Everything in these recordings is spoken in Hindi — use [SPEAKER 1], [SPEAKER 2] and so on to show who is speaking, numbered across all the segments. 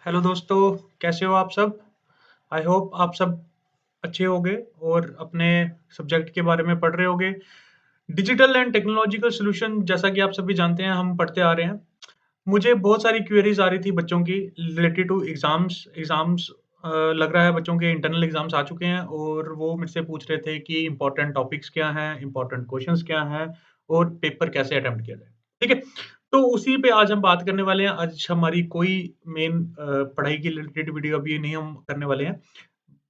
[SPEAKER 1] हेलो दोस्तों, कैसे हो आप सब? आई होप आप सब अच्छे होंगे और अपने सब्जेक्ट के बारे में पढ़ रहे होंगे। डिजिटल एंड टेक्नोलॉजिकल सॉल्यूशन जैसा कि आप सभी जानते हैं हम पढ़ते आ रहे हैं। मुझे बहुत सारी क्वेरीज़ आ रही थी बच्चों की रिलेटेड टू एग्ज़ाम्स लग रहा है बच्चों के इंटरनल एग्ज़ाम्स आ चुके हैं और वो मुझसे पूछ रहे थे कि इम्पोर्टेंट टॉपिक्स क्या हैं, इम्पोर्टेंट क्वेश्चन्स क्या हैं और पेपर कैसे अटेम्प्ट किया जाए, ठीक है? तो उसी पे आज हम बात करने वाले हैं। आज हमारी कोई मेन पढ़ाई के रिलेटेड वीडियो अभी नहीं हम करने वाले हैं।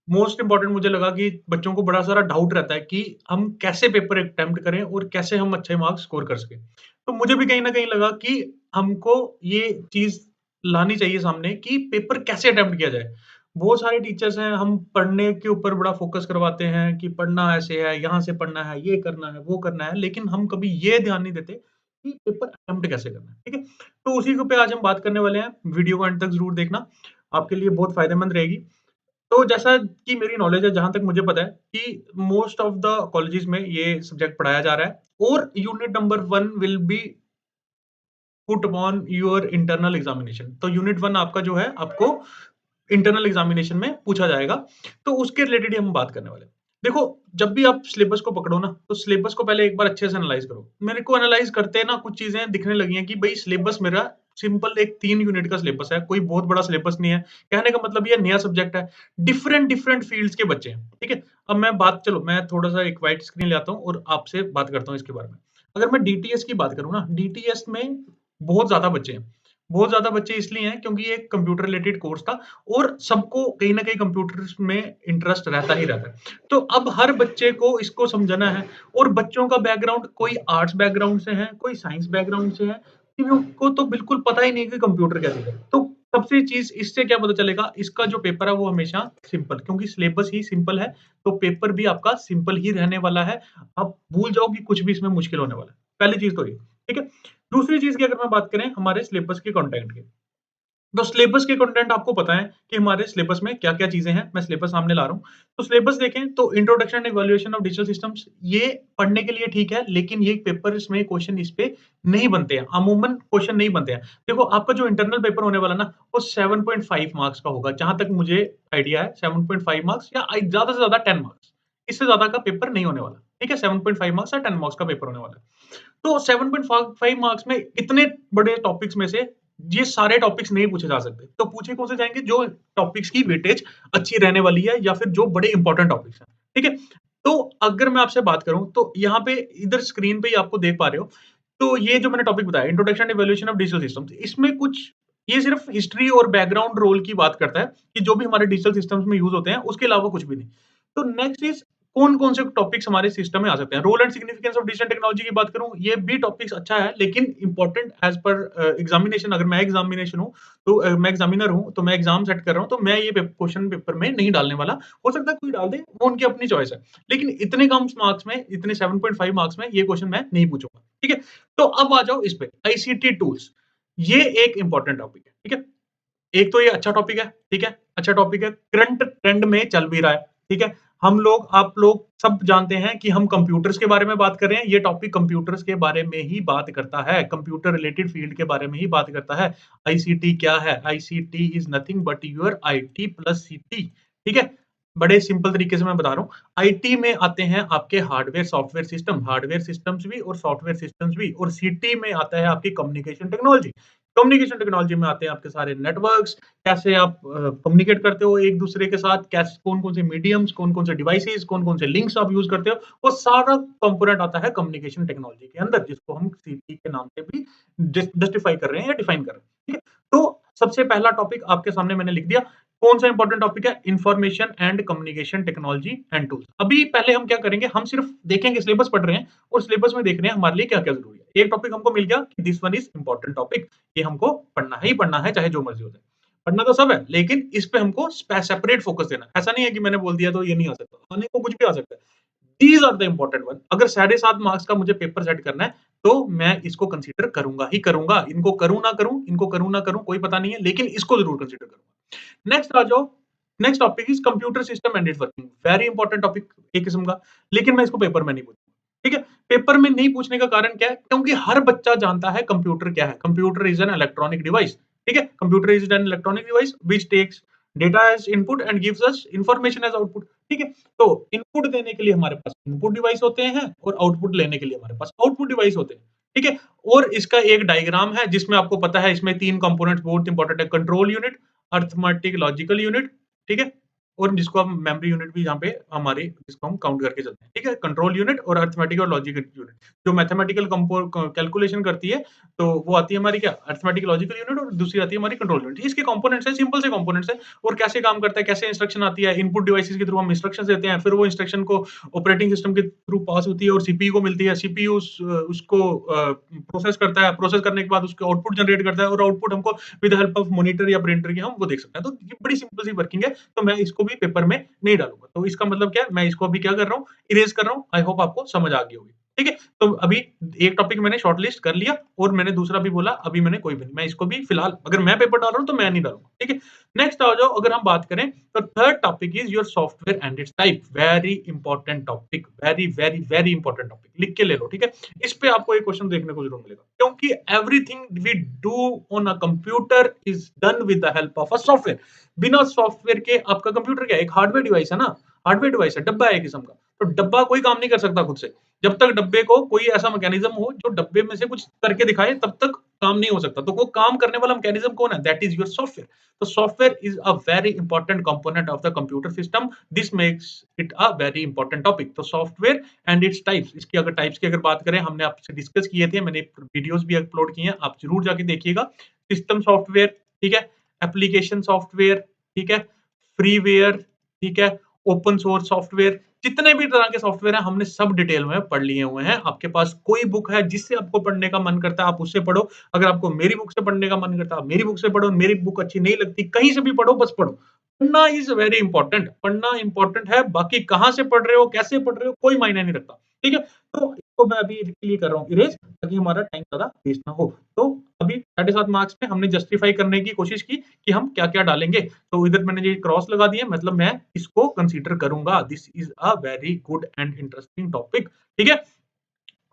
[SPEAKER 1] मोस्ट इम्पोर्टेंट मुझे लगा कि बच्चों को बड़ा सारा डाउट रहता है कि हम कैसे पेपर अटेम्प्ट करें और कैसे हम अच्छे मार्क्स स्कोर कर सकें। तो मुझे भी कहीं न कहीं लगा कि हमको ये चीज़ लानी चाहिए सामने कि पेपर कैसे अटेम्प्ट किया जाए। बहुत सारे टीचर्स हैं, हम पढ़ने के ऊपर बड़ा फ़ोकस करवाते हैं कि पढ़ना ऐसे है, यहाँ से पढ़ना है, ये करना है, वो करना है, लेकिन हम कभी ये ध्यान नहीं देते कि पेपर अटेम्प्ट कैसे करना है, ठीक है? तो उसी के पे आज हम बात करने वाले हैं, वीडियो को अंत तक ज़रूर देखना, आपके लिए बहुत फ़ायदेमंद रहेगी। तो जैसा कि मेरी नॉलेज है, जहाँ तक मुझे पता है कि मोस्ट ऑफ द कॉलेजेस में ये सब्जेक्ट पढ़ाया जा रहा है और unit number 1 will be put upon your internal examination. तो यूनिट 1 आपका जो है, आपको इंटरनल एग्जामिनेशन में पूछा जाएगा, तो उसके रिलेटेड ही हम बात करने वाले हैं। देखो, जब भी आप सिलेबस को पकड़ो ना, तो सिलेबस को पहले एक बार अच्छे से एनालाइज़ करो। मेरे को एनालाइज़ करते ना कुछ चीज़ें दिखने लगी हैं कि भई सिलेबस मेरा सिंपल एक 3 यूनिट का सिलेबस है, कोई बहुत बड़ा सिलेबस नहीं है। कहने का मतलब ये नया सब्जेक्ट है, डिफरेंट डिफरेंट फील्ड्स के बच्चे हैं, ठीक है? अब मैं थोड़ा-सा एक व्हाइट स्क्रीन ले आता हूँ और आपसे बात करता हूँ इसके बारे में। अगर मैं डीटीएस की बात करूँ ना, डीटीएस में बहुत ज़्यादा बच्चे हैं। बहुत ज़्यादा बच्चे इसलिए हैं क्योंकि ये एक कंप्यूटर रिलेटेड कोर्स था और सबको कहीं न कहीं कंप्यूटर्स में इंटरेस्ट रहता ही रहता है। तो अब हर बच्चे को इसको समझना है और बच्चों का बैकग्राउंड कोई आर्ट्स बैकग्राउंड से है, कोई साइंस बैकग्राउंड से है, किन्हीं को तो बिल्कुल पता ही नहीं है कि कंप्यूटर क्या चीज़ है। तो सबसे चीज़ इससे क्या पता चलेगा, इसका जो पेपर है वो हमेशा सिंपल, क्योंकि सिलेबस ही सिंपल है, तो पेपर भी आपका सिंपल ही रहने वाला है। आप भूल जाओ कि कुछ भी इसमें मुश्किल होने वाला है। पहली चीज़ तो ये, ठीक है? दूसरी चीज़ की अगर मैं बात करें हमारे सिलेबस के कंटेंट की, तो सिलेबस के कंटेंट आपको पता है कि हमारे सिलेबस में क्या-क्या चीज़ें हैं, मैं सिलेबस सामने ला रहा हूँ। तो सिलेबस देखें तो introduction and evaluation of digital systems, ये पढ़ने के लिए ठीक है, लेकिन ये पेपर्स में क्वेश्चन इस पे नहीं बनते हैं, अमूमन क्वेश्चन नहीं बनते हैं। देखो, आपका जो इंटरनल पेपर होने वाला है ना, वो 7.5 मार्क्स का होगा, जहाँ तक मुझे आइडिया है 7.5 मार्क्स या ज़्यादा से ज़्यादा 10 मार्क्स, इससे ज़्यादा का पेपर नहीं होने वाला, ठीक है? 7.5 मार्क्स या 10 मार्क्स का पेपर होने वाला है। तो 7.5 मार्क्स में इतने बड़े टॉपिक्स में से ये सारे टॉपिक्स नहीं पूछे जा सकते। तो पूछे कौन से जाएँगे, जो टॉपिक्स की वेटेज अच्छी रहने वाली है या फिर जो बड़े इंपोर्टेंट टॉपिक्स हैं, ठीक है? तो अगर मैं आपसे बात करूँ तो यहाँ पे इधर स्क्रीन पे ही आपको देख पा रहे हो, तो ये जो मैंने टॉपिक बताया, introduction evaluation of digital systems, इसमें कुछ ये सिर्फ हिस्ट्री और बैकग्राउंड रोल की बात करता है कि जो भी हमारे डिजिटल सिस्टम्स में यूज़ होते हैं, उसके अलावा कुछ भी नहीं। तो नेक्स्ट इज़ कौन-कौन से टॉपिक्स हमारे सिस्टम में आ सकते हैं। Role and significance of digital technology की बात करूँ, ये भी टॉपिक्स अच्छा है, लेकिन इम्पोर्टेंट एज़ पर एग्ज़ामिनेशन, अगर मैं एग्ज़ामिनेशन हूँ, तो मैं एग्ज़ामिनर हूँ, तो मैं एग्ज़ाम सेट कर रहा हूँ, तो मैं ये क्वेश्चन पेपर में नहीं डालने वाला। हो सकता है कोई डाल दे, वो उनकी अपनी चॉइस है। लेकिन इतने कम मार्क्स में, इतने 7.5 मार्क्स में ये क्वेश्चन मैं नहीं पूछूँगा, ठीक है? तो अब आ जाओ इस पे, आईसीटी टूल्स, ये एक इम्पोर्टेंट टॉपिक है, ठीक है? एक तो ये अच्छा टॉपिक है, ठीक है? अच्छा टॉपिक है, करंट ट्रेंड में चल भी रहा है, ठीक है? आप लोग सब जानते हैं कि हम कंप्यूटर्स के बारे में बात कर रहे हैं, ये टॉपिक कंप्यूटर्स के बारे में ही बात करता है, कंप्यूटर रिलेटेड फील्ड के बारे में ही बात करता है। आईसीटी क्या है? ICT is nothing but your IT plus सीटी, ठीक है? बड़े सिंपल तरीके से मैं बता रहा हूँ। आईटी में आते हैं आपके hardware, software system, hardware systems भी और सॉफ्टवेयर सिस्टम्स भी, और सीटी में आता है आपकी कम्युनिकेशन टेक्नोलॉजी। कम्युनिकेशन टेक्नोलॉजी में आते हैं आपके सारे नेटवर्क्स, कैसे आप कम्युनिकेट करते हो एक-दूसरे के साथ, कैस कौन-कौन से मीडियम्स, कौन-कौन से डिवाइसेस, कौन-कौन से लिंक्स आप यूज़ करते हो, वो सारा कंपोनेंट आता है कम्युनिकेशन टेक्नोलॉजी के अंदर, जिसको हम सीटी के नाम से भी जस्टिफाई कर रहे हैं या डिफाइन कर रहे हैं, ठीक है? तो सबसे पहला टॉपिक आपके सामने मैंने लिख दिया, कौन-सा इंपॉर्टेंट टॉपिक है? Information and communication technology and tools. अभी पहले हम क्या करेंगे, हम सिर्फ देखेंगे, सिलेबस पढ़ रहे हैं और सिलेबस में देख रहे हैं हमारे लिए क्या-क्या ज़रूरी है। एक टॉपिक हमको मिल गया कि this one is important topic, ये हमको पढ़ना ही पढ़ना है, चाहे जो मर्ज़ी हो जाए। पढ़ना तो सब है, लेकिन इस पे हमको सेपरेट फ़ोकस देना है। ऐसा नहीं है कि मैंने बोल दिया तो ये नहीं आ सकता, आने को कुछ भी आ सकता है। These are the important one. अगर 7.5 मार्क्स का मुझे पेपर सेट करना है, तो मैं इसको कंसीडर करूँगा ही करूँगा। इनको करूँ ना करूँ, कोई पता नहीं है, लेकिन इसको ज़रूर कंसीडर करूँगा। नेक्स्ट आ जाओ, next topic is computer system and networking. Very important topic एक किस्म का, लेकिन मैं इसको पेपर में नहीं पूछूँगा, ठीक है? पेपर में नहीं पूछने का कारण क्या है? क्योंकि हर बच्चा जानता है कंप्यूटर क्या है। Computer is an electronic device. ठीक है, computer is an electronic device which takes data as input and gives us information as output. ठीक है, तो इनपुट देने के लिए हमारे पास इनपुट डिवाइस होते हैं और आउटपुट लेने के लिए हमारे पास आउटपुट डिवाइस होते हैं। ठीक है, और इसका एक डायग्राम है जिसमें आपको पता है इसमें 3 कंपोनेंट्स बहुत इंपॉर्टेंट है, control unit, arithmetic logical unit, ठीक है, और जिसको हम मेमोरी यूनिट भी यहाँ पे हमारे जिसको हम काउंट करके चलते हैं। ठीक है, कंट्रोल यूनिट और अरिथमेटिक और लॉजिकल यूनिट जो मैथमेटिकल कैलकुलेशन करती है, तो वो आती है हमारी क्या अरिथमेटिक लॉजिकल यूनिट और दूसरी आती है हमारी कंट्रोल यूनिट। इसके कंपोनेंट्स हैं, सिंपल से कंपोनेंट्स हैं और कैसे काम करता है, कैसे इंस्ट्रक्शन आती है, इनपुट डिवाइसेस के थ्रू हम इंस्ट्रक्शन देते हैं, फिर वो इंस्ट्रक्शन को ऑपरेटिंग सिस्टम के थ्रू पास होती है और सीपीयू को मिलती है, सीपीयू उसको प्रोसेस करता है, प्रोसेस करने के बाद उसके आउटपुट जनरेट करता है और आउटपुट हमको विद हेल्प ऑफ मॉनिटर या प्रिंटर की हम वो देख सकते हैं। तो ये बड़ी सिंपल सी वर्किंग है, तो मैं इसको भी पेपर में नहीं डालूंगा। तो इसका मतलब क्या है, मैं इसको अभी क्या कर रहा हूँ, इरेज कर रहा हूँ। आई होप आपको समझ आ गई होगी। ठीक है, तो अभी एक टॉपिक मैंने शॉर्टलिस्ट कर लिया और मैंने दूसरा भी बोला, अभी मैंने कोई भी नहीं, मैं इसको भी फिलहाल अगर मैं पेपर डाल रहा हूँ तो मैं नहीं डालूंगा। ठीक है, नेक्स्ट आ जाओ, अगर हम बात करें तो third topic is your software and it's type. Very important topic, very very very important topic, लिख के ले लो। ठीक है, इस पे आपको एक क्वेश्चन देखने को जरूर मिलेगा, क्योंकि everything we do on a computer is done with the help of a software. बिना सॉफ्टवेयर के आपका कंप्यूटर क्या है, एक हार्डवेयर डिवाइस है ना, हार्डवेयर डिवाइस है, डब्बा है किस्म का। तो डब्बा कोई काम नहीं कर सकता खुद से, जब तक डब्बे को कोई ऐसा मैकेनिज्म हो जो डब्बे में से कुछ करके दिखाए, तब तक काम नहीं हो सकता। तो वो काम करने वाला मैकेनिज्म कौन है, दैट इज योर सॉफ्टवेयर। तो software is a very important component of the computer system, this makes it a very important topic. तो सॉफ्टवेयर एंड इट्स टाइप्स, इसकी अगर टाइप्स की अगर बात करें, हमने आपसे डिस्कस किए थे, मैंने वीडियोस भी अपलोड किए हैं, आप जरूर जाके देखिएगा। सिस्टम सॉफ्टवेयर, ठीक है, एप्लीकेशन सॉफ्टवेयर, ठीक है, फ्रीवेयर, ठीक है, ओपन सोर्स सॉफ्टवेयर, जितने भी तरह के सॉफ्टवेयर हैं हमने सब डिटेल में पढ़ लिए हुए हैं। आपके पास कोई बुक है जिससे आपको पढ़ने का मन करता है, आप उससे पढ़ो। अगर आपको मेरी बुक से पढ़ने का मन करता है, आप मेरी बुक से पढ़ो। मेरी बुक अच्छी नहीं लगती, कहीं से भी पढ़ो, बस पढ़ो। पढ़ना इज वेरी इंपॉर्टेंट, पढ़ना इंपॉर्टेंट है। बाकी कहाँ से पढ़ रहे हो, कैसे पढ़ रहे हो, कोई मायने नहीं रखता। ठीक है, तो इसको मैं अभी इसलिए कर रहा हूँ इरेज, ताकि हमारा टाइम ज्यादा वेस्ट ना हो। तो अभी 7.5 मार्क्स में हमने जस्टिफाई करने की कोशिश की कि हम क्या क्या डालेंगे। तो इधर मैंने ये क्रॉस लगा दिया, मतलब मैं इसको कंसीडर करूंगा। This is a very good and interesting topic. ठीक है,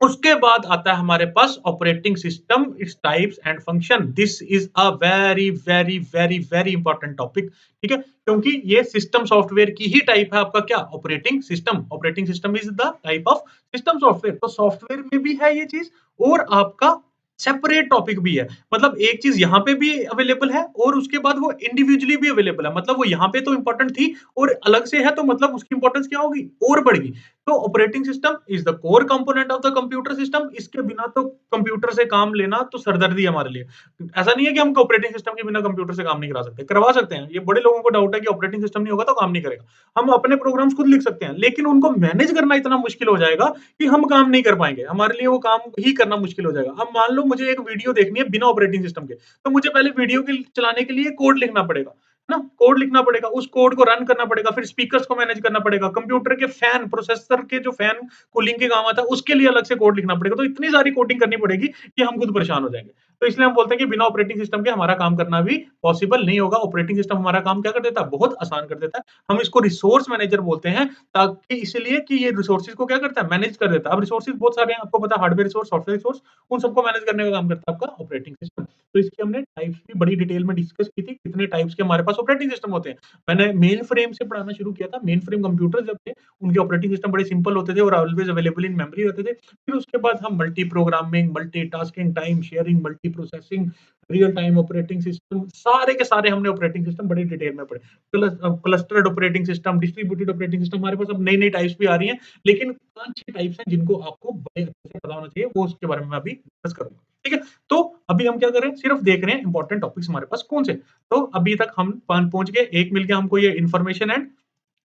[SPEAKER 1] उसके बाद आता है हमारे पास operating system, it's types and function. This is a very very very very important topic. ठीक है, क्योंकि ये सिस्टम सॉफ्टवेयर की ही टाइप है, आपका क्या operating system. Operating system is the type of system software. तो सॉफ्टवेयर में भी है ये चीज और आपका सेपरेट टॉपिक भी है। मतलब एक चीज यहाँ पे भी अवेलेबल है और उसके बाद वो इंडिविजुअली भी अवेलेबल है। मतलब वो यहाँ पे तो इंपॉर्टेंट थी और अलग से है, तो मतलब उसकी इंपॉर्टेंस क्या होगी, और बढ़ गई। तो operating system is the core component of the computer system. इसके बिना तो कंप्यूटर से काम लेना तो सरदर्दी है हमारे लिए। ऐसा नहीं है कि हम ऑपरेटिंग सिस्टम के बिना कंप्यूटर से काम नहीं करा सकते, करवा सकते हैं। ये बड़े लोगों को डाउट है कि ऑपरेटिंग सिस्टम नहीं होगा तो काम नहीं करेगा। हम अपने प्रोग्राम्स खुद लिख सकते हैं, लेकिन उनको मैनेज करना इतना मुश्किल हो जाएगा कि हम काम नहीं कर पाएंगे, हमारे लिए वो काम ही करना मुश्किल हो जाएगा। अब मान लो मुझे एक वीडियो देखनी है बिना ऑपरेटिंग सिस्टम के, तो मुझे पहले वीडियो के चलाने के लिए कोड लिखना पड़ेगा ना, कोड लिखना पड़ेगा, उस कोड को रन करना पड़ेगा, फिर स्पीकर्स को मैनेज करना पड़ेगा, कंप्यूटर के फैन, प्रोसेसर के जो फैन कूलिंग के काम आता है उसके लिए अलग से कोड लिखना पड़ेगा। तो इतनी सारी कोडिंग करनी पड़ेगी कि हम खुद परेशान हो जाएंगे। तो इसलिए हम बोलते हैं कि बिना ऑपरेटिंग सिस्टम के हमारा काम करना भी पॉसिबल नहीं होगा। ऑपरेटिंग सिस्टम हमारा काम क्या कर देता है, बहुत आसान कर देता है। हम इसको रिसोर्स मैनेजर बोलते हैं, ताकि इसलिए कि ये रिसोर्सेज को क्या करता है, मैनेज कर देता है। अब रिसोर्सेज बहुत सारे हैं, आपको पता है, हार्डवेयर रिसोर्स, सॉफ्टवेयर रिसोर्स, उन सबको मैनेज करने का काम करता है आपका ऑपरेटिंग सिस्टम। तो इसकी हमने टाइप्स भी बड़ी डिटेल में डिस्कस की थी, कितने टाइप्स के हमारे पास ऑपरेटिंग सिस्टम होते हैं। मैंने मेन फ्रेम से पढ़ाना शुरू किया था। मेन फ्रेम कंप्यूटर जब थे, उनके ऑपरेटिंग सिस्टम बड़े सिंपल होते थे और ऑलवेज अवेलेबल इन मेमोरी रहते थे। फिर उसके बाद हम multi programming, multitasking, time sharing, multi processing, real time operating system, सारे के सारे हमने ऑपरेटिंग सिस्टम बड़ी डिटेल में पढ़े। Clustered operating system, distributed operating system, हमारे पास अब नई नई टाइप्स भी आ रही हैं, लेकिन 5-6 टाइप्स हैं जिनको आपको बड़े अच्छे से पता होना चाहिए, वो उसके बारे में मैं अभी डिस्कस करूंगा। ठीक है, तो अभी हम क्या कर रहे हैं, सिर्फ देख रहे हैं इंपॉर्टेंट टॉपिक्स हमारे पास कौन से। तो अभी तक हम पहुंच गए, एक मिल गया हमको ये information and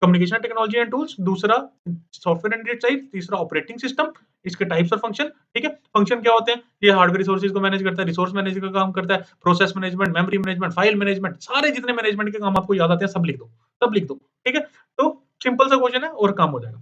[SPEAKER 1] communication technology and tools, दूसरा सॉफ्टवेयर एंड इट्स टाइप्स, तीसरा ऑपरेटिंग सिस्टम, इसके टाइप्स और फंक्शन। ठीक है, फंक्शन क्या होते हैं, ये हार्डवेयर रिसोर्सेज को मैनेज करता है, रिसोर्स मैनेजर का काम करता है, process management, memory management, file management, सारे जितने मैनेजमेंट के काम आपको याद आते हैं सब लिख दो, सब लिख दो। ठीक है, तो सिंपल सा क्वेश्चन है और काम हो जाएगा।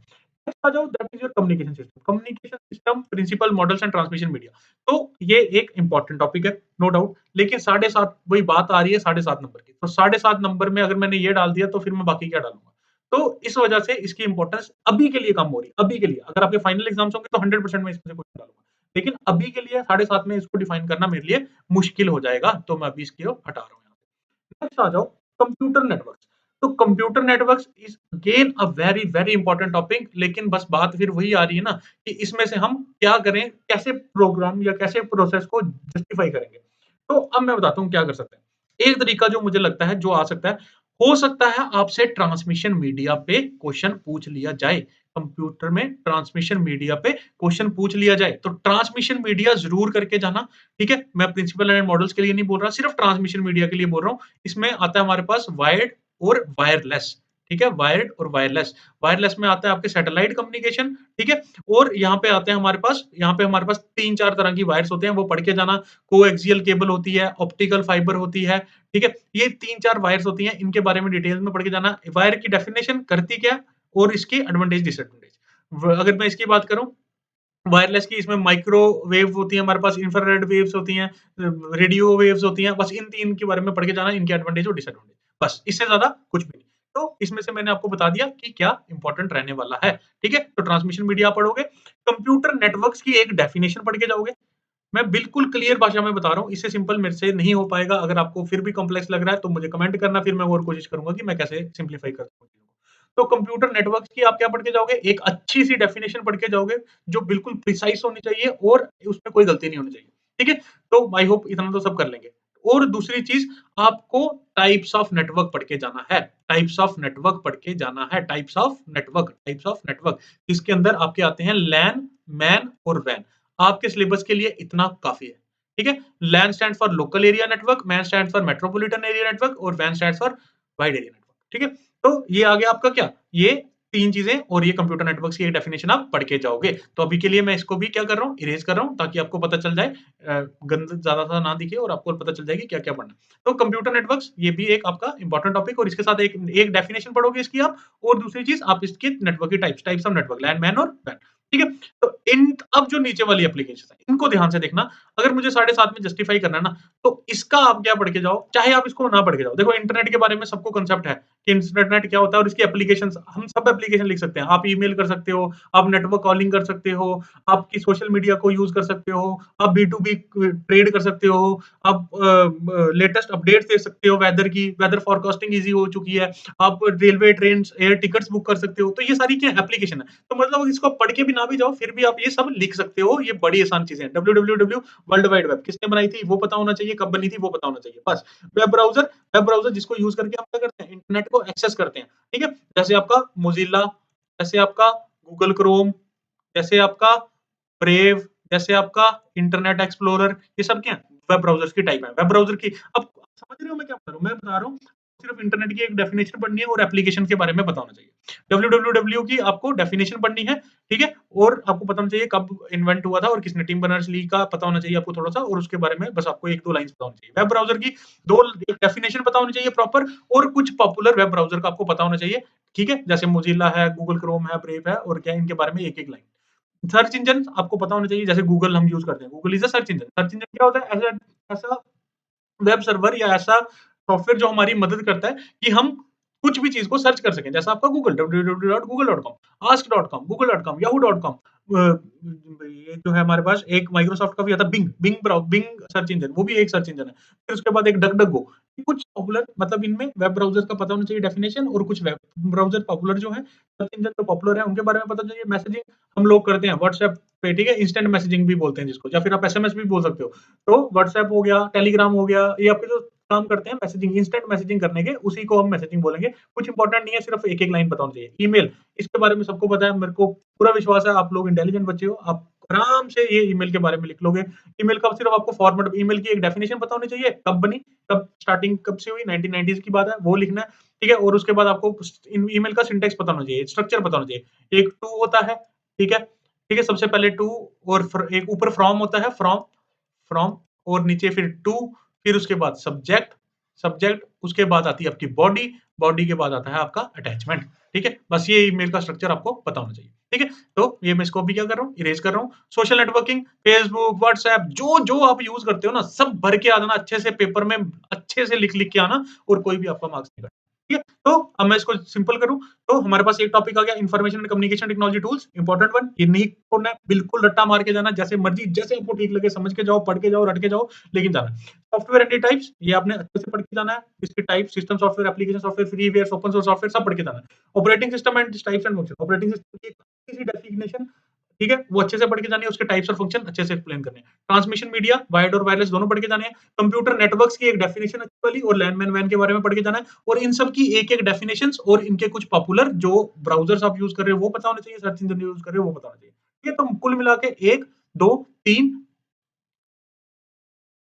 [SPEAKER 1] नेक्स्ट आ जाओ, that is your communication system. Communication system, principle, models and transmission media. तो ये एक इंपॉर्टेंट टॉपिक है, नो डाउट, लेकिन 7.5 वही बात आ रही है 7.5 नंबर की। तो 7.5 नंबर में अगर मैंने ये डाल दिया तो फिर मैं बाकी क्या डालूंगा। तो इस वजह से इसकी इंपॉर्टेंस अभी के लिए कम हो रही है, अभी के लिए। अगर आपके फाइनल एग्जाम्स होंगे तो 100% मैं इसमें से कुछ डालूंगा, लेकिन अभी के लिए 7.5 में इसको डिफाइन करना मेरे लिए मुश्किल हो जाएगा, तो मैं अभी इसको हटा रहा हूँ यहाँ पे। नेक्स्ट आ जाओ कंप्यूटर नेटवर्क्स। तो computer networks is again a very very important topic, लेकिन बस बात फिर वही आ रही है ना कि इसमें से हम क्या करें, कैसे प्रोग्राम या कैसे प्रोसेस को जस्टिफाई करेंगे। तो अब मैं बताता हूँ क्या कर सकते हैं। एक तरीका जो मुझे लगता है जो आ सकता है, हो सकता है आपसे ट्रांसमिशन मीडिया पे क्वेश्चन पूछ लिया जाए। कंप्यूटर में ट्रांसमिशन मीडिया पे क्वेश्चन पूछ लिया जाए, तो ट्रांसमिशन मीडिया ज़रूर करके जाना, ठीक है? मैं प्रिंसिपल एंड मॉडल्स के लिए नहीं बोल रहा, सिर्फ ट्रांसमिशन मीडिया के लिए बोल रहा हूँ। इसमें आता है हमारे पास वायर्ड और वायरलेस, ठीक है? वायर्ड और वायरलेस। वायरलेस में आता है आपके सैटेलाइट कम्युनिकेशन, ठीक है? और यहाँ पे हमारे पास 3-4 तरह की वायर्स होते हैं, वो पढ़ के जाना। कोएक्सियल केबल होती है, ऑप्टिकल फाइबर होती है, ठीक है? ये 3-4 वायर्स होती हैं, इनके बारे में डिटेल में पढ़ के जाना। वायर की डेफिनिशन करती क्या है और इसकी एडवांटेज डिसएडवांटेज। अगर मैं इसकी बात करूँ, वायरलेस की इसमें माइक्रोवेव होती है हमारे पास, इंफ्रारेड वेव्स होती हैं, रेडियो वेव्स होती हैं, बस इन 3 के बारे में पढ़ के जाना, इनके एडवांटेज और डिसएडवांटेज। बस इससे ज़्यादा कुछ भी नहीं। तो इसमें से मैंने आपको बता दिया कि क्या इंपॉर्टेंट रहने वाला है, ठीक है? तो ट्रांसमिशन मीडिया पढ़ोगे, कंप्यूटर नेटवर्क्स की एक डेफिनिशन पढ़ के जाओगे। मैं बिल्कुल क्लियर भाषा में बता रहा हूँ, इससे सिंपल मेरे से नहीं हो पाएगा। अगर आपको फिर भी कॉम्प्लेक्स लग रहा है, तो मुझे कमेंट करना, फिर मैं और कोशिश करूँगा कि मैं कैसे सिम्प्लीफाई कर सकूँ चीज़ों को। तो कंप्यूटर नेटवर्क्स की आप क्या पढ़ के जाओगे? एक अच्छी-सी डेफिनिशन पढ़ के जाओगे, जो बिल्कुल प्रिसाइज़ होनी चाहिए और उसमें कोई गलती नहीं होनी चाहिए, ठीक है? तो आई होप इतना तो सब कर लेंगे। और दूसरी चीज़, आपको टाइप्स ऑफ नेटवर्क पढ़ के जाना है। टाइप्स ऑफ नेटवर्क पढ़ के जाना है। Types of network. इसके अंदर आपके आते हैं लैन, मैन और वैन। आपके सिलेबस के लिए इतना काफ़ी है, ठीक है? LAN stands for local area network, MAN stands for metropolitan area network और वैन stands for wide area network, ठीक है? तो ये आ गया आपका क्या? ये 3 चीज़ें और ये कंप्यूटर नेटवर्क्स की एक डेफिनिशन आप पढ़ के जाओगे। तो अभी के लिए मैं इसको भी क्या कर रहा हूँ, इरेज़ कर रहा हूँ, ताकि आपको पता चल जाए, गंद ज़्यादा-सा ना दिखे और आपको पता चल जाए कि क्या-क्या पढ़ना है। तो कंप्यूटर नेटवर्क्स ये भी एक आपका इम्पोर्टेंट टॉपिक, और इसके साथ एक एक डेफिनिशन पढ़ोगे इसकी आप, और दूसरी चीज़ आप इसके नेटवर्क की types of network, LAN, MAN और वैन, ठीक है? तो इन अब जो नीचे वाली एप्लीकेशंस हैं, इनको ध्यान से देखना। अगर मुझे 7.5 में जस्टिफाई करना है ना, तो इसका आप क्या पढ़ के जाओ, चाहे आप इसको ना पढ़ के जाओ। देखो, इंटरनेट के बारे में सबको कांसेप्ट है कि इंटरनेट क्या होता है और इसकी एप्लीकेशंस, हम सब एप्लीकेशन लिख सकते हैं। आप ईमेल कर सकते हो, आप नेटवर्क कॉलिंग कर सकते हो, आपकी सोशल मीडिया को यूज़ कर सकते हो, आप बी2बी ट्रेड कर सकते हो, आप लेटेस्ट अपडेट्स देख सकते हो वेदर की, वेदर फोरकास्टिंग ईज़ी हो चुकी है, आप railway, train, air tickets book कर सकते हो। तो ये सारी क्या एप्लीकेशन है। तो मतलब इसको पढ़ के भी ना भी जाओ, फिर भी आप ये सब लिख सकते हो। ये बड़ी आसान चीज़ें हैं। www वर्ल्ड वाइड वेब किसने बनाई थी वो पता होना चाहिए, कब बनी थी वो पता होना चाहिए। बस वेब ब्राउज़र जिसको यूज़ करके हम क्या करते हैं, इंटरनेट को एक्सेस करते हैं, ठीक है? जैसे आपका मोज़िला, जैसे आपका गूगल क्रोम, जैसे आपका ब्रेव, जैसे आपका इंटरनेट एक्सप्लोरर, ये सब क्या है? वेब ब्राउज़र्स की टाइप है। वेब ब्राउज़र की, अब समझ रहे हो मैं क्या बता रहा हूँ? मैं बता रहा हूँ सिर्फ इंटरनेट की एक डेफिनिशन पढ़नी है और एप्लीकेशन के बारे में पता होना चाहिए। www की आपको डेफिनिशन पढ़नी है, ठीक है? और आपको पता होना चाहिए कब इन्वेंट हुआ था और किसने, टिम बर्नर्स-ली का पता होना चाहिए आपको थोड़ा-सा, और उसके बारे में बस आपको 1-2 लाइन्स पता होनी चाहिए। वेब ब्राउज़र की 2 एक डेफिनिशन पता होनी चाहिए प्रॉपर, और कुछ पॉपुलर वेब ब्राउज़र का आपको पता होना चाहिए, ठीक है? जैसे मोज़िला है, गूगल क्रोम है, ब्रेव है, और क्या है, इनके बारे में एक-एक लाइन। सर्च इंजन आपको पता होना चाहिए, जैसे गूगल हम यूज़ करते हैं। Google is a search engine. Search engine क्या होता है? ऐसा ऐसा वेब सर्वर या ऐसा सॉफ्टवेयर जो हमारी मदद करता है कि हम कुछ भी चीज़ को सर्च कर सकें। जैसा आपका Google, www.google.com, ask.com, google.com, yahoo.com, ये जो है हमारे पास एक माइक्रोसॉफ्ट का भी आता है, बिंग सर्च इंजन, वो भी एक सर्च इंजन है। फिर उसके बाद एक डकडकगो। कुछ पॉपुलर, मतलब इनमें वेब ब्राउज़र का पता होना चाहिए डेफिनिशन, और कुछ वेब ब्राउज़र पॉपुलर जो हैं, सर्च इंजन जो पॉपुलर है उनके बारे में पता चाहिए। मैसेजिंग हम लोग करते हैं व्हाट्सएप पे, ठीक है? इंस्टेंट मैसेजिंग भी बोलते हैं जिसको, या फिर आप एसएमएस भी बोल सकते हो। तो व्हाट्सएप हो गया, टेलीग्राम हो गया, ये आपके जो काम करते हैं मैसेजिंग, इंस्टेंट मैसेजिंग करने के, उसी को हम मैसेजिंग बोलेंगे। कुछ इंपॉर्टेंट नहीं है, सिर्फ एक-एक लाइन पता होनी चाहिए। ईमेल, इसके बारे में सबको पता है, मेरे को पूरा विश्वास है आप लोग इंटेलिजेंट बच्चे हो, आप आराम से ये ईमेल के बारे में लिख लोगे। ईमेल का सिर्फ आपको फॉर्मेट, ईमेल की एक डेफिनिशन पता होनी चाहिए, कब बनी, कब स्टार्टिंग कब से हुई, 1990s की बात है, वो लिखना है, ठीक है? और उसके बाद आपको ईमेल का सिंटैक्स पता होना चाहिए, स्ट्रक्चर पता होना चाहिए। एक टू होता है, ठीक है? ठीक है, सबसे पहले टू, और एक ऊपर फ्रॉम होता है, फ्रॉम फ्रॉम और नीचे फिर टू, फिर उसके बाद सब्जेक्ट, उसके बाद आती है आपकी बॉडी, बॉडी के बाद आता है आपका अटैचमेंट, ठीक है? बस ये ईमेल का स्ट्रक्चर आपको पता होना चाहिए, ठीक है? तो ये मैं इसको अभी क्या कर रहा हूँ, इरेज़ कर रहा हूँ। सोशल नेटवर्किंग, फेसबुक, व्हाट्सऐप, जो आप यूज़ करते हो ना, सब भर के आ जाना अच्छे से, पेपर में अच्छे से लिख-लिख के आना, और कोई भी आपका मार्क्स नहीं कटेगा, ठीक है? तो अब मैं इसको सिंपल करूँ, तो हमारे पास एक टॉपिक आ गया information and communication technology tools, important one. ये नहीं छोड़ना है, बिल्कुल रट्टा मार के जाना, जैसे मर्जी, जैसे आपको ठीक लगे समझ के जाओ, पढ़ के जाओ, रट के जाओ, लेकिन जाना है। सॉफ्टवेयर एंड टाइप्स, ये आपने अच्छे से पढ़ के जाना है। इसके type, system software, application software, freeware, open source software, सब पढ़ के जाना है। Operating system and types and function, operating system की किसी डेफिनेशन, ठीक है, वो अच्छे से पढ़ के जानी है, उसके टाइप्स और फंक्शन अच्छे से एक्सप्लेन करने हैं। ट्रांसमिशन मीडिया, वायर्ड और वायरलेस दोनों पढ़ के जाने हैं। कंप्यूटर नेटवर्क्स की एक डेफिनेशन अच्छी वाली और लैंडमैन वैन के बारे में पढ़ के जाना है, और इन सब की एक-एक डेफिनेशंस और इनके कुछ पॉपुलर जो ब्राउज़र्स आप यूज़ कर रहे हो वो पता होने चाहिए, सर्च इंजन यूज़ कर रहे हो वो पता होना चाहिए। ठीक है, तो कुल मिला के 1, 2, 3,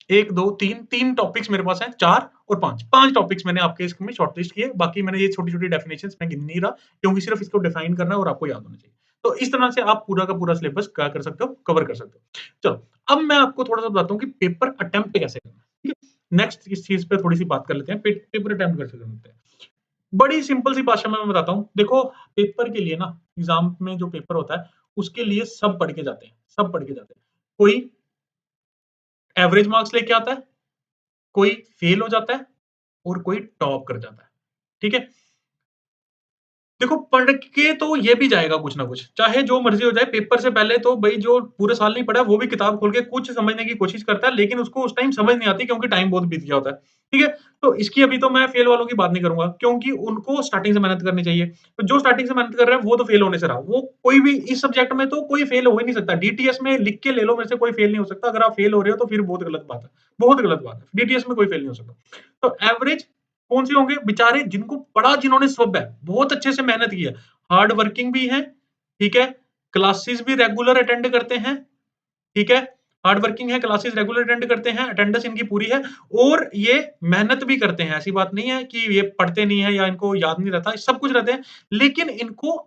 [SPEAKER 1] 1, 2, 3, 3 टॉपिक्स मेरे पास हैं, 4 और 5, 5 टॉपिक्स मैंने आपके इसमें शॉर्टलिस्ट किए। बाकी मैंने ये छोटी-छोटी डेफिनेशंस मैं गिन नहीं रहा, क्योंकि सिर्फ इसको डिफाइन करना है और आपको याद होना चाहिए। तो इस तरह से आप पूरा का पूरा सिलेबस क्या कर सकते हो, कवर कर सकते हो। चलो, अब मैं आपको थोड़ा-सा बताता हूँ कि पेपर अटेम्प्ट कैसे करना है, ठीक है? नेक्स्ट इस चीज़ पे थोड़ी-सी बात कर लेते हैं, पेपर अटेम्प्ट कैसे करते हैं। बड़ी सिंपल सी भाषा में मैं बताता हूँ। देखो, पेपर के लिए ना, एग्ज़ाम में जो पेपर होता है, उसके लिए सब पढ़ के जाते हैं, सब पढ़ के जाते हैं। कोई एवरेज मार्क्स लेके आता है, कोई फेल हो जाता है और कोई टॉप कर जाता है। ठीक है? देखो, पढ़ के तो ये भी जाएगा कुछ ना कुछ, चाहे जो मर्ज़ी हो जाए। पेपर से पहले तो भई जो पूरे साल नहीं पढ़ा है, वो भी किताब खोल के कुछ समझने की कोशिश करता है, लेकिन उसको उस टाइम समझ नहीं आती, क्योंकि टाइम बहुत बीत गया होता है। ठीक है? तो इसकी अभी तो मैं फेल वालों की बात नहीं करूँगा, क्योंकि उनको स्टार्टिंग से मेहनत करनी चाहिए। तो जो स्टार्टिंग से मेहनत कर रहा है, वो तो फेल होने से रहा। वो कोई भी इस सब्जेक्ट में तो कोई फेल हो ही नहीं सकता। डीटीएस में लिख के ले लो मेरे से, कोई फेल नहीं हो सकता। अगर आप फेल हो रहे हो तो फिर बहुत गलत बात है, बहुत गलत बात है। डीटीएस में कोई फेल नहीं हो सकता। तो एवरेज कौन-से होंगे? बेचारे जिनको पढ़ा, जिन्होंने सब है, बहुत अच्छे से मेहनत की है। हार्ड वर्किंग भी हैं, ठीक है? क्लासेस भी रेगुलर अटेंड करते हैं, ठीक है? हार्ड वर्किंग है, क्लासेस रेगुलर अटेंड करते हैं, अटेंडेंस इनकी पूरी है, और ये मेहनत भी करते हैं। ऐसी बात नहीं है कि ये पढ़ते नहीं है या इनको याद नहीं रहता, सब कुछ रहते हैं, लेकिन इनको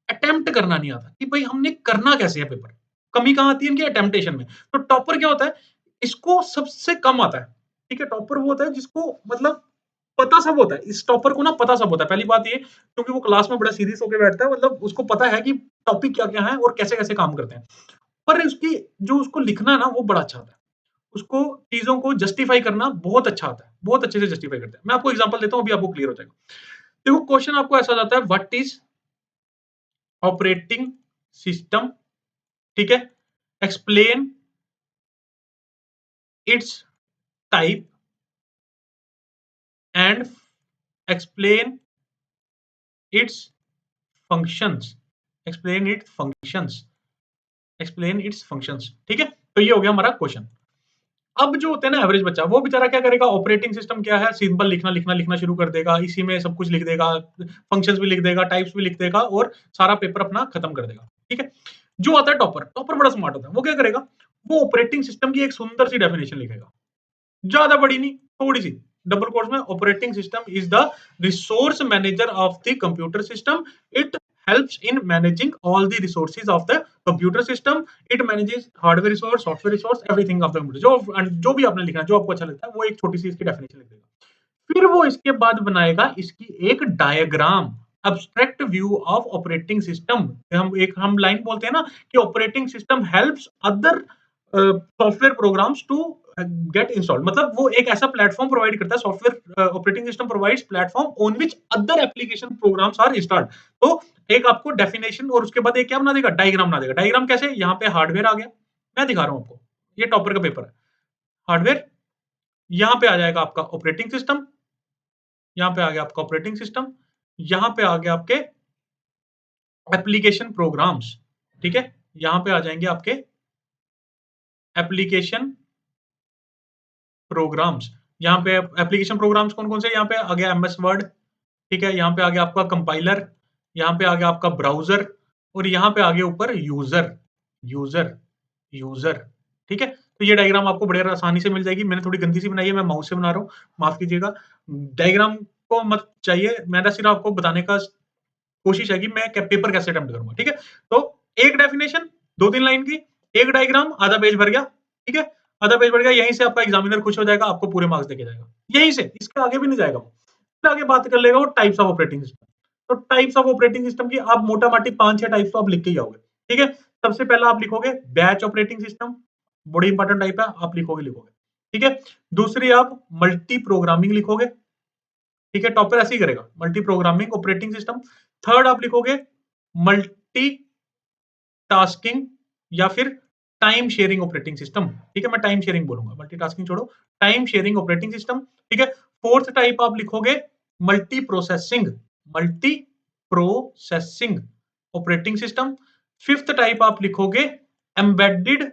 [SPEAKER 1] अटेम्प्ट करना नहीं आता कि भई हमने करना कैसे है पेपर। कमी कहाँ आती है इनकी अटेम्प्टेशन में। तो टॉपर क्या होता है? इसको सबसे कम आता है, ठीक है? टॉपर वो होता है जिसको मतलब पता सब होता है। इस टॉपर को ना पता सब होता है। पहली बात ये, क्योंकि वो क्लास में बड़ा सीरियस होके बैठता है, मतलब उसको पता है कि टॉपिक क्या-क्या है और कैसे-कैसे काम करते हैं। पर उसकी जो उसको लिखना है ना, वो बड़ा अच्छा आता है। उसको चीज़ों को जस्टिफाई करना बहुत अच्छा आता है। बहुत अच्छे से जस्टिफाई करता है। मैं आपको एग्ज़ाम्पल देता हूँ, अभी आपको क्लियर हो जाएगा। देखो, क्वेश्चन आपको ऐसा आ जाता है, व्हाट इज़ ऑपरेटिंग सिस्टम, ठीक है? Explain it's type and explain it's functions, explain it's functions, explain it's functions, ठीक है? तो ये हो गया हमारा क्वेश्चन। अब जो होते हैं ना एवरेज बच्चा, वो बेचारा क्या करेगा? ऑपरेटिंग सिस्टम क्या है? सिंपल लिखना शुरू कर देगा, इसी में सब कुछ लिख देगा, फंक्शंस भी लिख देगा, टाइप्स भी लिख देगा और सारा पेपर अपना खत्म कर देगा, ठीक है? जो आता है टॉपर, टॉपर बड़ा स्मार्ट होता है, वो क्या करेगा? वो ऑपरेटिंग सिस्टम की एक सुंदर सी डेफिनेशन लिखेगा। ज़्यादा बड़ी नहीं, थोड़ी-सी, डबल कोट्स में, operating system is the resource manager of the computer system. It helps in managing all the resources of the computer system. It manages hardware resource, software resource, everything of the computer. जो भी आपने लिखना है, जो आपको अच्छा लगता है, वो एक छोटी-सी इसकी डेफिनेशन लिख देगा। फिर वो इसके बाद बनाएगा इसकी एक diagram, abstract view of operating system. हम लाइन बोलते हैं ना कि operating system helps other software programs to get installed, मतलब वो एक ऐसा प्लेटफॉर्म प्रोवाइड करता है, software operating system provides platform on which other application programs are installed. तो एक आपको डेफिनेशन और उसके बाद एक क्या बना देगा? डायग्राम बना देगा। डायग्राम कैसे? यहाँ पे हार्डवेयर आ गया, मैं दिखा रहा हूँ आपको, ये टॉपर का पेपर है। हार्डवेयर, यहाँ पे आ जाएगा आपका ऑपरेटिंग सिस्टम, यहाँ पे आ गया आपका ऑपरेटिंग सिस्टम, यहाँ पे आ गया आपके एप्लीकेशन प्रोग्राम्स, ठीक है? यहाँ पे आ जाएँगे आपके एप्लीकेशन प्रोग्राम्स। यहाँ पे एप्लीकेशन प्रोग्राम्स कौन-कौन से? यहाँ पे आ गया एमएस वर्ड, ठीक है? यहाँ पे आ गया आपका कंपाइलर, यहाँ पे आ गया आपका ब्राउज़र और यहाँ पे आ गया ऊपर यूज़र, यूज़र, यूज़र, ठीक है? तो ये डायग्राम आपको बड़े आसानी से मिल जाएगी। मैंने थोड़ी गंदी सी बनाई है, मैं माउस से बना रहा हूँ, माफ़ कीजिएगा। डायग्राम को मत चाहिए, मैंने सिर्फ़ आपको बताने का कोशिश है कि मैं पेपर कैसे अटेम्प्ट करूंगा, ठीक है? तो एक डेफिनेशन 2-3 लाइन की, एक डायग्राम, आधा पेज भर गया, ठीक है? आधा पेज भर गया, यहीं से आपका एग्जामिनर खुश हो जाएगा, आपको पूरे मार्क्स देके जाएगा, यहीं से, इसके आगे भी नहीं जाएगा वो। फिर आगे बात कर लेगा वो टाइप्स ऑफ ऑपरेटिंग सिस्टम। तो टाइप्स ऑफ ऑपरेटिंग सिस्टम की आप मोटा-माटी 5-6 टाइप्स तो आप लिख के ही आओगे, ठीक है? सबसे पहला आप लिखोगे बैच ऑपरेटिंग सिस्टम, बड़ी इंपॉर्टेंट टाइप है, आप लिखोगे, ठीक है? दूसरी आप मल्टी प्रोग्रामिंग लिखोगे, ठीक है, टॉपर ऐसे ही करेगा, multi programming operating system. Third आप लिखोगे मल्टी टास्किंग या फिर टाइम शेयरिंग ऑपरेटिंग सिस्टम। ठीक है, मैं टाइम शेयरिंग बोलूंगा, मल्टीटास्किंग छोड़ो, टाइम शेयरिंग ऑपरेटिंग सिस्टम। ठीक है, फोर्थ टाइप आप लिखोगे multi processing, multi processing operating system. Fifth type आप लिखोगे embedded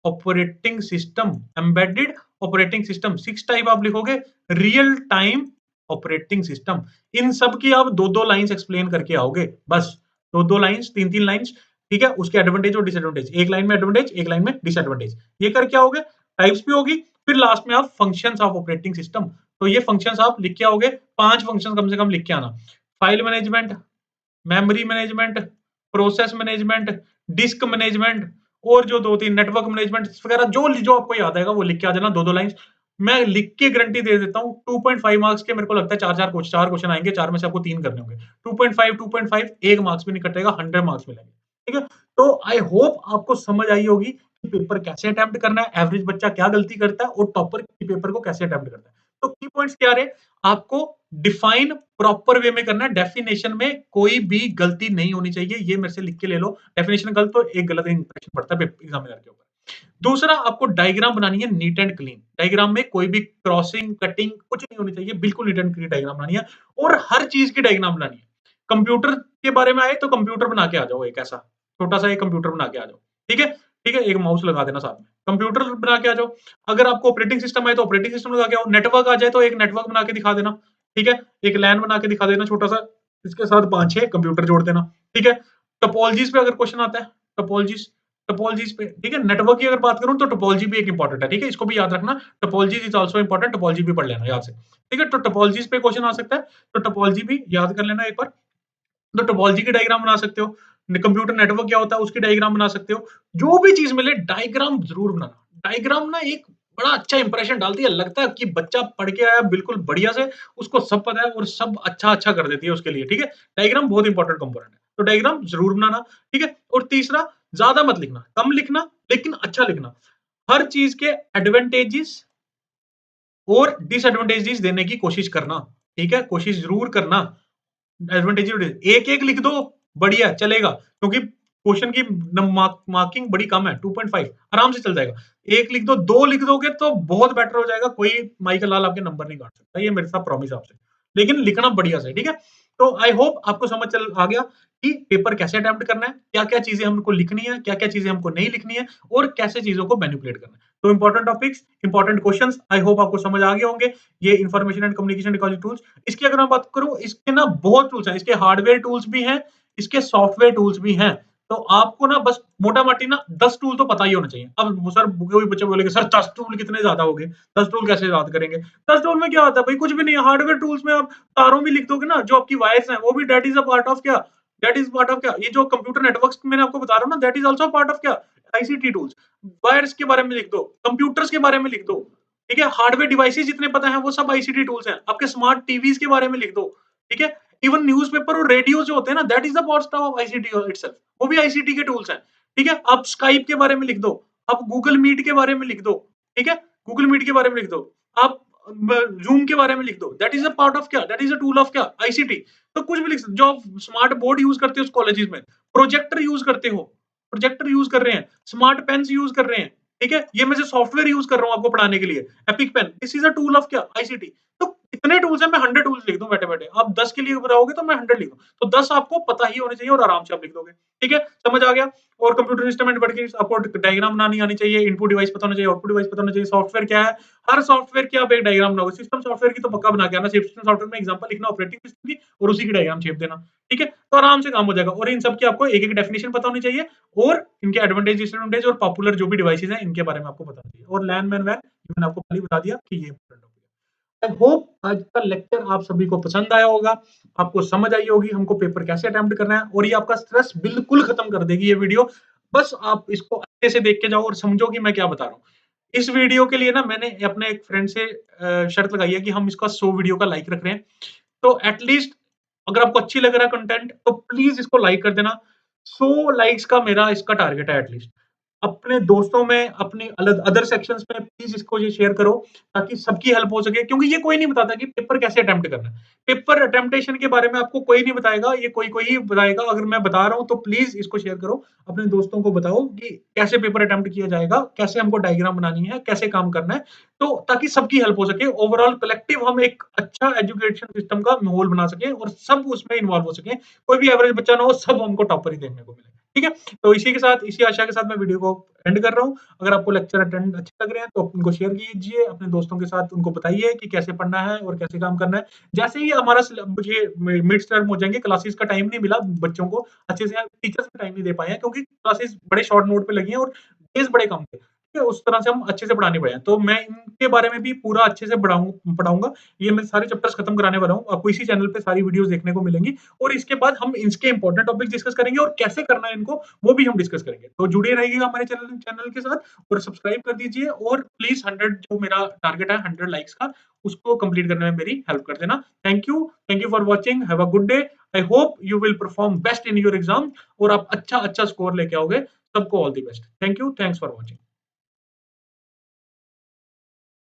[SPEAKER 1] operating system, embedded operating system. Six type आप लिखोगे रियल टाइम ऑपरेटिंग सिस्टम। इन सब की आप दो दो लाइंस एक्सप्लेन करके आओगे, बस दो दो लाइंस, तीन तीन लाइंस। ठीक है, उसके एडवांटेज और डिसएडवांटेज, एक लाइन में एडवांटेज, एक लाइन में डिसएडवांटेज, ये कर क्या होगे, टाइप्स भी होगी। फिर लास्ट में आप फंक्शंस ऑफ ऑपरेटिंग सिस्टम, तो ये फंक्शंस आप लिख के आओगे, 5 फंक्शन कम से कम लिख के आना। File management, memory management, process management, disc management, और जो दो तीन नेटवर्क मैनेजमेंट वगैरह, जो जो आपको याद आएगा वो लिख के आ जाना, दो दो लाइन। मैं लिख के गारंटी दे देता हूँ 2.5 मार्क्स के मेरे को लगता है चार क्वेश्चन आएंगे, चार में से आपको तीन करने होंगे। 2.5 एक मार्क्स भी नहीं कटेगा, 100 मार्क्स मिलेंगे। ठीक है, तो आई होप आपको समझ आई होगी कि पेपर कैसे अटेम्प्ट करना है, एवरेज बच्चा क्या गलती करता है और टॉपर पेपर को कैसे अटेम्प्ट करता है। तो की पॉइंट्स क्या रहे, आपको डिफाइन प्रॉपर वे में करना है, डेफिनेशन में कोई भी गलती नहीं होनी चाहिए, ये मेरे से लिख के ले लो। डेफिनेशन गलत तो एक गलत इंप्रेशन पड़ता है एग्जामिनर के ऊपर। दूसरा, आपको डायग्राम बनानी है नीट एंड क्लीन, डायग्राम में कोई भी क्रॉसिंग कटिंग कुछ नहीं होनी चाहिए, बिल्कुल नीट एंड क्लीन डायग्राम बनानी है, और हर चीज की डायग्राम बनानी है। कंप्यूटर के बारे में आए तो कंप्यूटर बना के आ जाओ, एक ऐसा छोटा सा एक कंप्यूटर बना के आ जाओ। ठीक है, ठीक है, एक माउस लगा देना साथ में, कंप्यूटर बना के आ जाओ। अगर आपको ऑपरेटिंग सिस्टम है तो ऑपरेटिंग सिस्टम लगा के आओ, नेटवर्क आ जाए तो एक नेटवर्क बना के दिखा देना। ठीक है, एक लैन बना के दिखा देना छोटा सा, इसके साथ 5-6 कंप्यूटर जोड़ देना। ठीक है, टोपोलॉजीज पे अगर क्वेश्चन आता है, टोपोलॉजीज, टोपोलॉजीज पे, ठीक है, नेटवर्क की अगर बात करूं तो टोपोलॉजी भी एक इंपॉर्टेंट है। ठीक है, इसको भी याद रखना, topologies is also important, topology भी पढ़ लेना याद से। ठीक है, तो टोपोलॉजीज पे क्वेश्चन आ सकता है, तो टोपोलॉजी भी याद कर लेना एक बार। तो टोपोलॉजी की डायग्राम बना सकते हो, कंप्यूटर नेटवर्क क्या होता है उसकी डायग्राम बना सकते हो, जो भी चीज मिले डायग्राम जरूर बनाना। डायग्राम ना एक बड़ा अच्छा इंप्रेशन डालती है, लगता है कि बच्चा पढ़ के आया बिल्कुल बढ़िया से, उसको सब पता है और सब अच्छा अच्छा कर देती है उसके लिए। ठीक है, डायग्राम बहुत इंपॉर्टेंट कंपोनेंट है, तो डायग्राम जरूर बनाना। ठीक है, और तीसरा, ज्यादा मत लिखना, कम लिखना लेकिन अच्छा लिखना, हर चीज के एडवांटेजेस और डिसएडवांटेजेस देने की कोशिश करना। ठीक है, कोशिश जरूर करना। एडवांटेज एक एक लिख दो, बढ़िया चलेगा, क्योंकि क्वेश्चन की मार्किंग बड़ी कम है, 2.5 आराम से चल जाएगा। एक लिख दो, दो लिख दोगे तो बहुत बेटर हो जाएगा, कोई माइकल लाल आपके नंबर नहीं काट सकता, ये मेरे साथ प्रॉमिस आपसे। लेकिन लिखना बढ़िया से, ठीक है। तो आई होप आपको समझ चल आ गया कि पेपर कैसे अटेम्प्ट करना है, क्या क्या चीजें हमको लिखनी है, क्या क्या चीजें हमको नहीं लिखनी है, और कैसे चीजों को मैनिपुलेट करना है। तो important topics, important questions, I hope आपको समझ आ गए होंगे। ये information and communication technology tools, इसकी अगर मैं बात करूं, इसके ना बहुत टूल्स हैं, इसके हार्डवेयर टूल्स भी हैं, इसके सॉफ्टवेयर टूल्स भी हैं। तो आपको ना बस मोटा माटी ना 10 टूल तो पता ही होना चाहिए। अब सर कोई बच्चे बोलेंगे सर 10 टूल कितने ज्यादा हो गए, 10 टूल कैसे याद करेंगे। 10 टूल में क्या आता है भाई, कुछ भी नहीं है। हार्डवेयर टूल्स में आप तारों भी लिख दोगे ना, जो आपकी वायर्स हैं वो भी that is a part of क्या, दैट इज पार्ट ऑफ क्या, ये जो कंप्यूटर नेटवर्क्स मैंने आपको बता रहा हूँ ना, that is also part of क्या, आईसीटी टूल्स। वायर्स के बारे में लिख दो, कंप्यूटर्स के बारे में लिख दो। ठीक है, हार्डवेयर डिवाइसेस जितने पता है वो सब आईसीटी टूल्स हैं। आपके स्मार्ट टीवीज के बारे में लिख दो। ठीक है, इवन न्यूज़पेपर और रेडियो जो होते हैं ना, that is the part of ICT itself, वो भी आईसीटी के टूल्स हैं। ठीक है, आप स्काइप के बारे में लिख दो, आप गूगल मीट के बारे में लिख दो। ठीक है, गूगल मीट के बारे में लिख दो, आप जूम के बारे में लिख दो, that is a part of क्या, that is a tool of क्या, आईसीटी। तो कुछ भी लिख सकते, जो आप स्मार्ट बोर्ड यूज करते हो कॉलेजेस में, प्रोजेक्टर यूज करते हो, प्रोजेक्टर यूज कर रहे हैं, स्मार्ट पेन्स यूज कर रहे हैं। ठीक है, ये मैं जो सॉफ्टवेयर यूज कर रहा हूँ आपको पढ़ाने के लिए, epic pen, this is a tool of क्या, आईसीटी। तो इतने टूल्स हैं, मैं 100 टूल्स लिख दूं बैठे बैठे, आप 10 के लिए बनाओगे तो मैं 100 लिख दूं, तो 10 आपको पता ही होने चाहिए और आराम से आप लिख दोगे। ठीक है, समझ आ गया। और कंप्यूटर सिस्टम एंड वर्किंग, आपको डायग्राम बनानी आनी चाहिए, इनपुट डिवाइस पता होना चाहिए, आउटपुट डिवाइस पता होना चाहिए, सॉफ्टवेयर क्या है, हर सॉफ्टवेयर की आप एक डायग्राम बनाओगे। सिस्टम सॉफ्टवेयर की तो पक्का बना के आना, सिस्टम सॉफ्टवेयर में एग्जांपल लिखना ऑपरेटिंग सिस्टम की, और उसी की डायग्राम शेप देना। ठीक है, तो आराम से काम हो जाएगा, और इन सब की आपको एक एक डेफिनेशन पता होनी चाहिए, और इनके एडवांटेज डिसएडवांटेज और पॉपुलर जो भी डिवाइसेज हैं इनके बारे में आपको बताना चाहिए। और लैन मैन वैन मैंने आपको पहले बता दिया कि ये इंपॉर्टेंट टॉपिक है। आई होप आज का लेक्चर आप सभी को पसंद आया होगा, आपको समझ आई होगी हमको पेपर कैसे अटेम्प्ट करना है, और ये आपका स्ट्रेस बिल्कुल खत्म कर देगी ये वीडियो। बस आप इसको अच्छे से देख के जाओ और समझो कि मैं क्या बता रहा हूँ। इस वीडियो के लिए ना मैंने अपने एक फ्रेंड से शर्त लगाई है कि हम इसका 100 वीडियो का लाइक रख रहे हैं। तो एटलीस्ट अगर आपको अच्छी लग रहा है कंटेंट तो प्लीज इसको लाइक कर देना। 100 लाइक्स का मेरा इसका टारगेट है एटलीस्ट। अपने दोस्तों में, अपनी अलग अदर सेक्शंस में प्लीज़ इसको ये शेयर करो ताकि सबकी हेल्प हो सके, क्योंकि ये कोई नहीं बताता कि पेपर कैसे अटेम्प्ट करना है। पेपर अटेम्प्टेशन के बारे में आपको कोई नहीं बताएगा, ये कोई ही बताएगा। अगर मैं बता रहा हूँ तो प्लीज़ इसको शेयर करो, अपने दोस्तों को बताओ कि कैसे पेपर अटेम्प्ट किया जाएगा, कैसे हमको डायग्राम बनानी है, कैसे काम करना है, तो ताकि सबकी हेल्प हो सके। ओवरऑल कलेक्टिव हम एक अच्छा एजुकेशन सिस्टम का माहौल बना सकें और सब उसमें इन्वॉल्व हो सकें। कोई भी एवरेज बच्चा ना हो, सब हमको टॉपर ही देखने को मिले। ठीक है? तो इसी के साथ, इसी आशा के साथ मैं वीडियो को एंड कर रहा हूँ। अगर आपको लेक्चर अटेंड अच्छे लग रहे हैं तो उनको शेयर कीजिए अपने दोस्तों के साथ, उनको बताइए कि कैसे पढ़ना है और कैसे काम करना है। जैसे ही हमारा ये मिड टर्म हो जाएंगे, क्लासेस का टाइम नहीं मिला बच्चों को अच्छे से, टीचर्स भी टाइम नहीं दे पाए हैं क्योंकि क्लासेस बड़े शॉर्ट नोट पे लगी हैं और डेज बड़े कम थे। ठीक है? उस तरह से हम अच्छे से पढ़ा नहीं पाए। तो मैं इनके बारे में भी पूरा अच्छे से पढ़ाऊंगा। ये मैं सारे चैप्टर्स खत्म कराने वाला हूँ। आपको इसी चैनल पे सारी वीडियोस देखने को मिलेंगी और इसके बाद हम इसके इंपॉर्टेंट टॉपिक डिस्कस करेंगे और कैसे करना है इनको, वो भी हम डिस्कस करेंगे। तो जुड़े रहिएगा हमारे चैनल चैनल के साथ और सब्सक्राइब कर दीजिए और प्लीज 100 जो मेरा टारगेट है 100 लाइक्स का, उसको कंप्लीट करने में मेरी हेल्प कर देना। Thank you for watching. Have a good day. I hope you will perform best in your exam और आप अच्छा अच्छा स्कोर लेके आओगे। सबको all the best. Thank you. Thanks for watching.